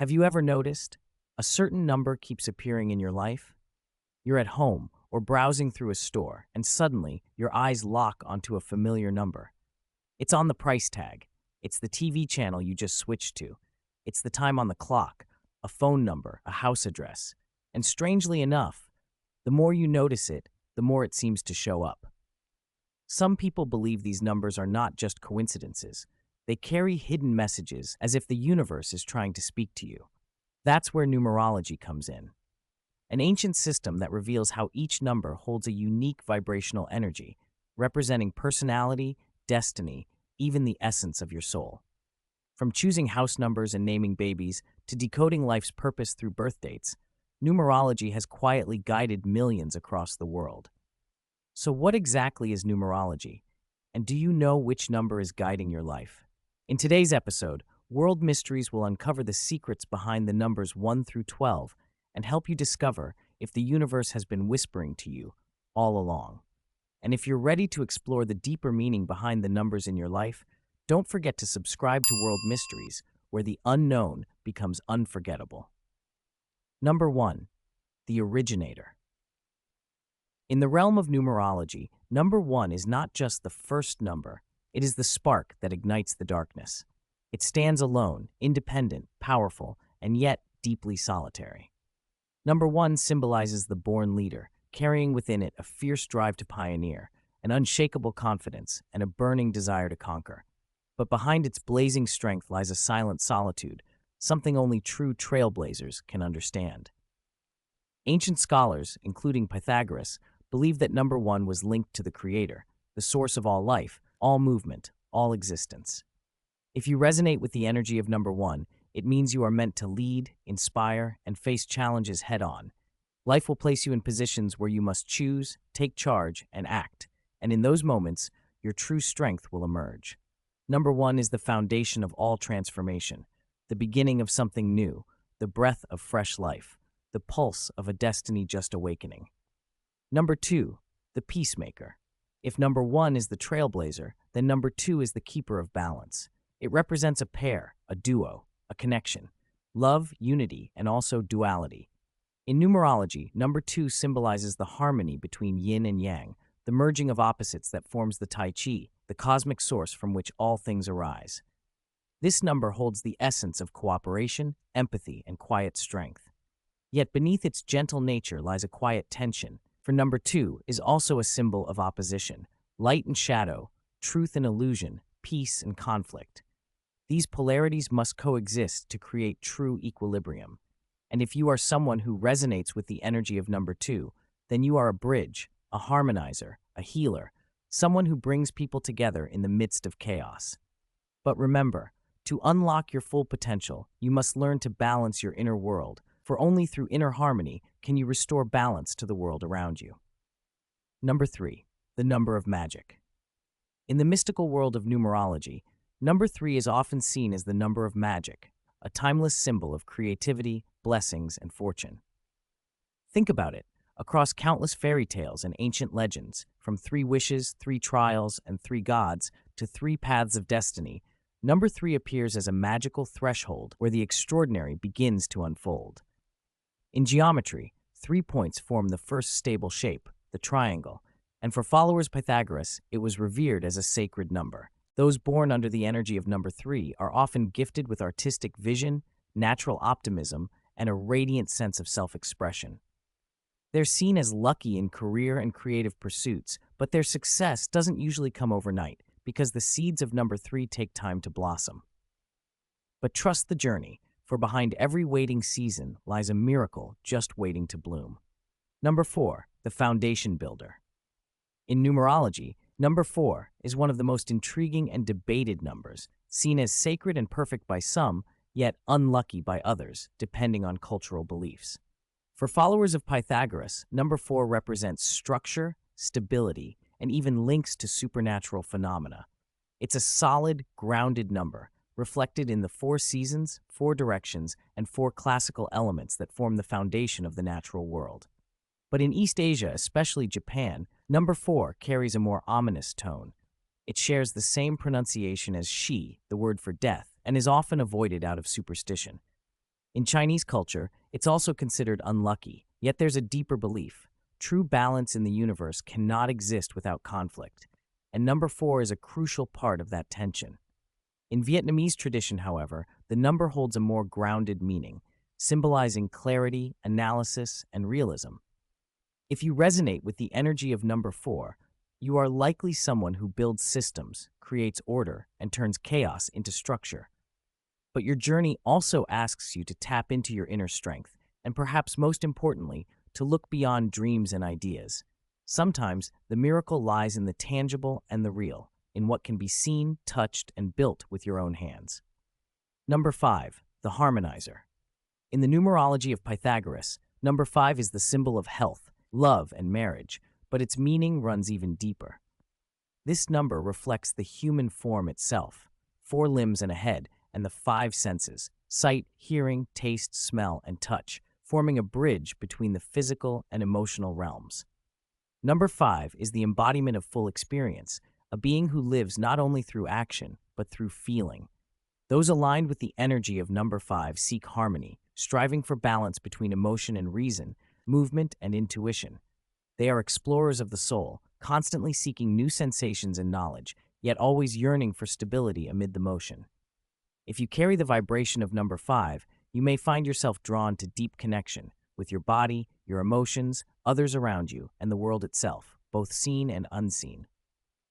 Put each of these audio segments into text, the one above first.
Have you ever noticed a certain number keeps appearing in your life? You're at home or browsing through a store, and suddenly your eyes lock onto a familiar number. It's on the price tag. It's the TV channel you just switched to. It's the time on the clock, a phone number, a house address. And strangely enough, the more you notice it, the more it seems to show up. Some people believe these numbers are not just coincidences. They carry hidden messages as if the universe is trying to speak to you. That's where numerology comes in. An ancient system that reveals how each number holds a unique vibrational energy, representing personality, destiny, even the essence of your soul. From choosing house numbers and naming babies to decoding life's purpose through birth dates, numerology has quietly guided millions across the world. So what exactly is numerology? And do you know which number is guiding your life? In today's episode, World Mysteries will uncover the secrets behind the numbers 1 through 12 and help you discover if the universe has been whispering to you all along. And if you're ready to explore the deeper meaning behind the numbers in your life, don't forget to subscribe to World Mysteries, where the unknown becomes unforgettable. Number 1. The Originator. In the realm of numerology, number 1 is not just the first number, it is the spark that ignites the darkness. It stands alone, independent, powerful, and yet deeply solitary. Number 1 symbolizes the born leader, carrying within it a fierce drive to pioneer, an unshakable confidence, and a burning desire to conquer. But behind its blazing strength lies a silent solitude, something only true trailblazers can understand. Ancient scholars, including Pythagoras, believed that number 1 was linked to the Creator, the source of all life, all movement, all existence. If you resonate with the energy of number 1, it means you are meant to lead, inspire, and face challenges head-on. Life will place you in positions where you must choose, take charge, and act, and in those moments, your true strength will emerge. Number 1 is the foundation of all transformation, the beginning of something new, the breath of fresh life, the pulse of a destiny just awakening. Number 2, the Peacemaker. If number 1 is the trailblazer, then number 2 is the keeper of balance. It represents a pair, a duo, a connection, love, unity, and also duality. In numerology, number 2 symbolizes the harmony between yin and yang, the merging of opposites that forms the Tai Chi, the cosmic source from which all things arise. This number holds the essence of cooperation, empathy, and quiet strength. Yet beneath its gentle nature lies a quiet tension, for number 2 is also a symbol of opposition, light and shadow, truth and illusion, peace and conflict. These polarities must coexist to create true equilibrium. And if you are someone who resonates with the energy of number 2, then you are a bridge, a harmonizer, a healer, someone who brings people together in the midst of chaos. But remember, to unlock your full potential, you must learn to balance your inner world, for only through inner harmony can you restore balance to the world around you. Number 3, the number of magic. In the mystical world of numerology, number 3 is often seen as the number of magic, a timeless symbol of creativity, blessings, and fortune. Think about it. Across countless fairy tales and ancient legends, from 3 wishes, 3 trials, and 3 gods to 3 paths of destiny, number 3 appears as a magical threshold where the extraordinary begins to unfold. In geometry, 3 points form the first stable shape, the triangle, and for followers of Pythagoras, it was revered as a sacred number. Those born under the energy of number 3 are often gifted with artistic vision, natural optimism, and a radiant sense of self-expression. They're seen as lucky in career and creative pursuits, but their success doesn't usually come overnight because the seeds of number 3 take time to blossom. But trust the journey, for behind every waiting season lies a miracle just waiting to bloom. Number 4, the foundation builder. In numerology, number 4 is one of the most intriguing and debated numbers, seen as sacred and perfect by some, yet unlucky by others, depending on cultural beliefs. For followers of Pythagoras, number 4 represents structure, stability, and even links to supernatural phenomena. It's a solid, grounded number, reflected in the 4 seasons, 4 directions, and 4 classical elements that form the foundation of the natural world. But in East Asia, especially Japan, number 4 carries a more ominous tone. It shares the same pronunciation as shi, the word for death, and is often avoided out of superstition. In Chinese culture, it's also considered unlucky, yet there's a deeper belief. True balance in the universe cannot exist without conflict, and number 4 is a crucial part of that tension. In Vietnamese tradition, however, the number holds a more grounded meaning, symbolizing clarity, analysis, and realism. If you resonate with the energy of number 4, you are likely someone who builds systems, creates order, and turns chaos into structure. But your journey also asks you to tap into your inner strength, and perhaps most importantly, to look beyond dreams and ideas. Sometimes, the miracle lies in the tangible and the real, in what can be seen, touched, and built with your own hands. Number 5, the Harmonizer. In the numerology of Pythagoras, number 5 is the symbol of health, love, and marriage, but its meaning runs even deeper. This number reflects the human form itself, 4 limbs and a head, and the 5 senses, sight, hearing, taste, smell, and touch, forming a bridge between the physical and emotional realms. Number 5 is the embodiment of full experience, a being who lives not only through action, but through feeling. Those aligned with the energy of number 5 seek harmony, striving for balance between emotion and reason, movement and intuition. They are explorers of the soul, constantly seeking new sensations and knowledge, yet always yearning for stability amid the motion. If you carry the vibration of number 5, you may find yourself drawn to deep connection with your body, your emotions, others around you, and the world itself, both seen and unseen.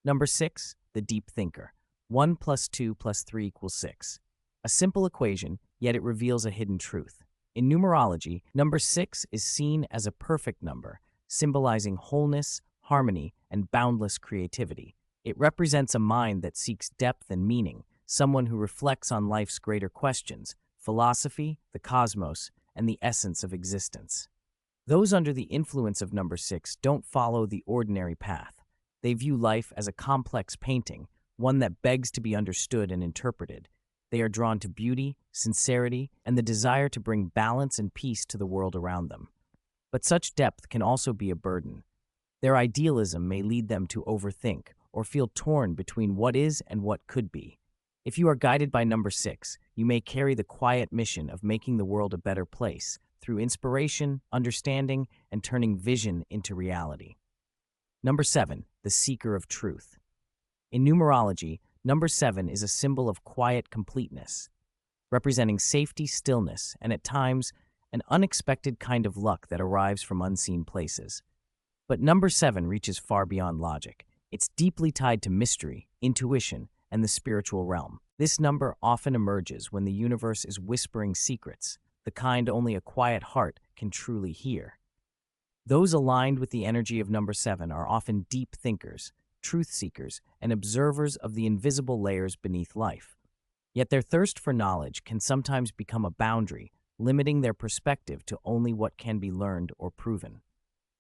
Number 6, the deep thinker. 1 plus 2 plus 3 equals 6. A simple equation, yet it reveals a hidden truth. In numerology, number 6 is seen as a perfect number, symbolizing wholeness, harmony, and boundless creativity. It represents a mind that seeks depth and meaning, someone who reflects on life's greater questions, philosophy, the cosmos, and the essence of existence. Those under the influence of number 6 don't follow the ordinary path. They view life as a complex painting, one that begs to be understood and interpreted. They are drawn to beauty, sincerity, and the desire to bring balance and peace to the world around them. But such depth can also be a burden. Their idealism may lead them to overthink or feel torn between what is and what could be. If you are guided by number 6, you may carry the quiet mission of making the world a better place through inspiration, understanding, and turning vision into reality. Number 7, the seeker of truth. In numerology, number 7 is a symbol of quiet completeness, representing safety, stillness, and at times, an unexpected kind of luck that arrives from unseen places. But number 7 reaches far beyond logic. It's deeply tied to mystery, intuition, and the spiritual realm. This number often emerges when the universe is whispering secrets, the kind only a quiet heart can truly hear. Those aligned with the energy of number 7 are often deep thinkers, truth seekers, and observers of the invisible layers beneath life. Yet their thirst for knowledge can sometimes become a boundary, limiting their perspective to only what can be learned or proven.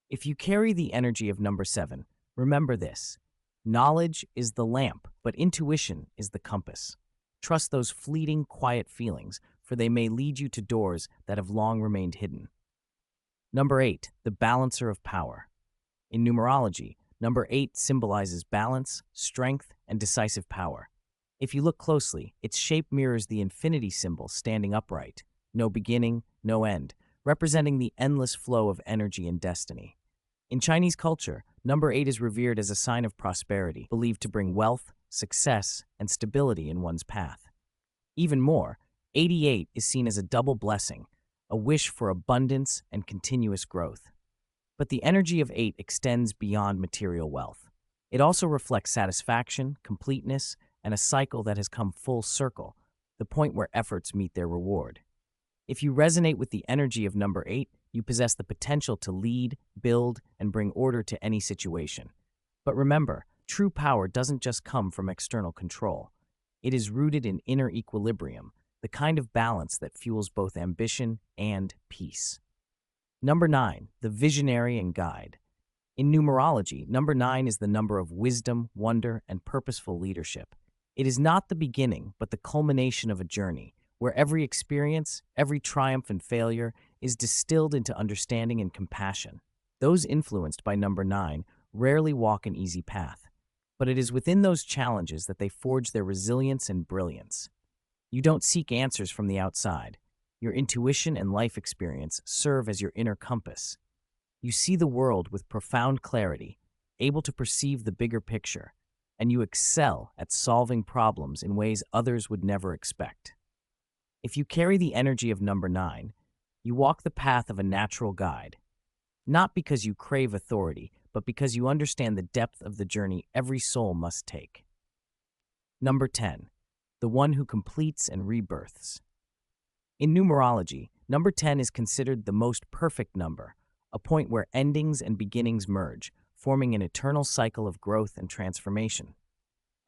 If you carry the energy of number 7, remember this: knowledge is the lamp, but intuition is the compass. Trust those fleeting, quiet feelings, for they may lead you to doors that have long remained hidden. Number 8, the balancer of power. In numerology, number 8 symbolizes balance, strength, and decisive power. If you look closely, its shape mirrors the infinity symbol standing upright, no beginning, no end, representing the endless flow of energy and destiny. In Chinese culture, number 8 is revered as a sign of prosperity, believed to bring wealth, success, and stability in one's path. Even more, 88 is seen as a double blessing, a wish for abundance and continuous growth. But the energy of 8 extends beyond material wealth. It also reflects satisfaction, completeness, and a cycle that has come full circle, the point where efforts meet their reward. If you resonate with the energy of number 8, you possess the potential to lead, build, and bring order to any situation. But remember, true power doesn't just come from external control. It is rooted in inner equilibrium, the kind of balance that fuels both ambition and peace. Number 9, the visionary and guide. In numerology, number 9 is the number of wisdom, wonder, and purposeful leadership. It is not the beginning, but the culmination of a journey, where every experience, every triumph and failure is distilled into understanding and compassion. Those influenced by number 9 rarely walk an easy path, but it is within those challenges that they forge their resilience and brilliance. You don't seek answers from the outside. Your intuition and life experience serve as your inner compass. You see the world with profound clarity, able to perceive the bigger picture, and you excel at solving problems in ways others would never expect. If you carry the energy of number 9, you walk the path of a natural guide, not because you crave authority, but because you understand the depth of the journey every soul must take. Number 10, the one who completes and rebirths. In numerology, number 10 is considered the most perfect number, a point where endings and beginnings merge, forming an eternal cycle of growth and transformation.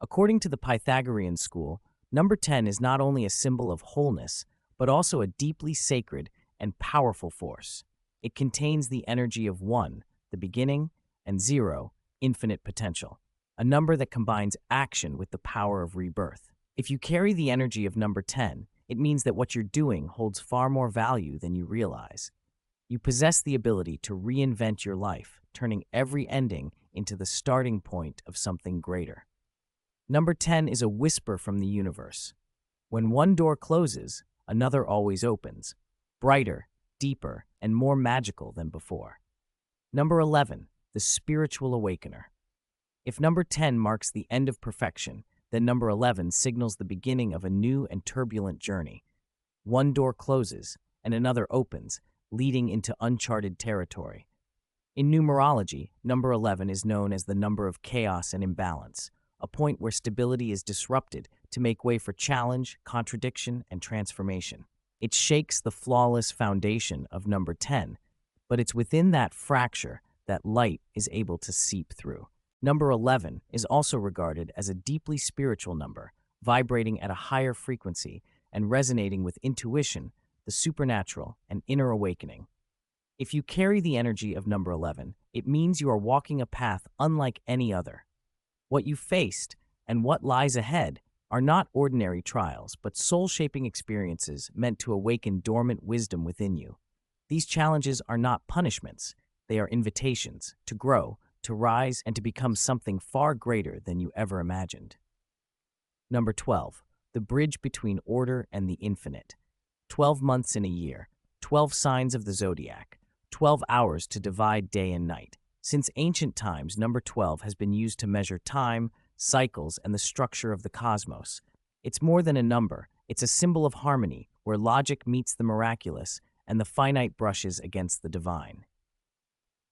According to the Pythagorean school, number 10 is not only a symbol of wholeness, but also a deeply sacred and powerful force. It contains the energy of 1, the beginning, and 0, infinite potential, a number that combines action with the power of rebirth. If you carry the energy of number 10, it means that what you're doing holds far more value than you realize. You possess the ability to reinvent your life, turning every ending into the starting point of something greater. Number 10 is a whisper from the universe. When one door closes, another always opens, brighter, deeper, and more magical than before. Number 11, the spiritual awakener. If number 10 marks the end of perfection, then number 11 signals the beginning of a new and turbulent journey. One door closes, and another opens, leading into uncharted territory. In numerology, number 11 is known as the number of chaos and imbalance, a point where stability is disrupted to make way for challenge, contradiction, and transformation. It shakes the flawless foundation of number 10, but it's within that fracture that light is able to seep through. Number 11 is also regarded as a deeply spiritual number, vibrating at a higher frequency and resonating with intuition, the supernatural, and inner awakening. If you carry the energy of number 11, it means you are walking a path unlike any other. What you faced and what lies ahead are not ordinary trials, but soul-shaping experiences meant to awaken dormant wisdom within you. These challenges are not punishments. They are invitations to grow, to rise, and to become something far greater than you ever imagined. Number 12, the bridge between order and the infinite. 12 months in a year, 12 signs of the zodiac, 12 hours to divide day and night. Since ancient times, number 12 has been used to measure time, cycles, and the structure of the cosmos. It's more than a number. It's a symbol of harmony, where logic meets the miraculous and the finite brushes against the divine.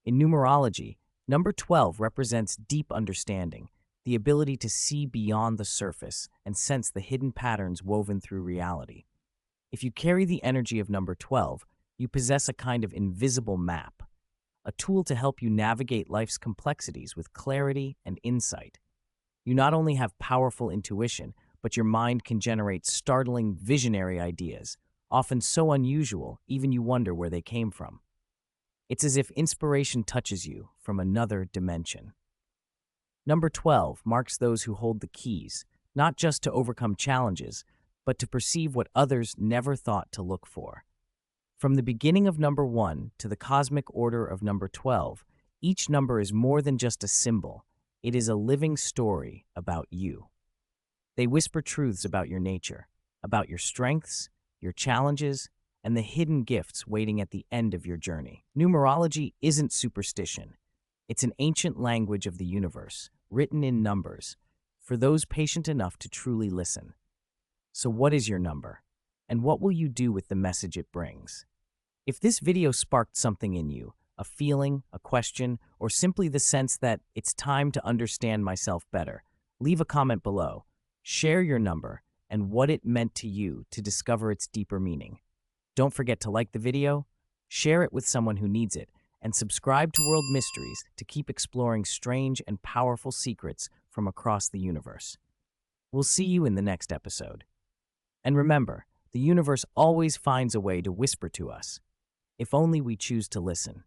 In numerology, number 12 represents deep understanding, the ability to see beyond the surface and sense the hidden patterns woven through reality. If you carry the energy of number 12, you possess a kind of invisible map, a tool to help you navigate life's complexities with clarity and insight. You not only have powerful intuition, but your mind can generate startling, visionary ideas, often so unusual, even you wonder where they came from. It's as if inspiration touches you from another dimension. Number 12 marks those who hold the keys, not just to overcome challenges, but to perceive what others never thought to look for. From the beginning of number 1 to the cosmic order of number 12, each number is more than just a symbol. It is a living story about you. They whisper truths about your nature, about your strengths, your challenges, and the hidden gifts waiting at the end of your journey. Numerology isn't superstition. It's an ancient language of the universe, written in numbers, for those patient enough to truly listen. So what is your number? And what will you do with the message it brings? If this video sparked something in you, a feeling, a question, or simply the sense that it's time to understand myself better, leave a comment below. Share your number and what it meant to you to discover its deeper meaning. Don't forget to like the video, share it with someone who needs it, and subscribe to World Mysteries to keep exploring strange and powerful secrets from across the universe. We'll see you in the next episode. And remember, the universe always finds a way to whisper to us, if only we choose to listen.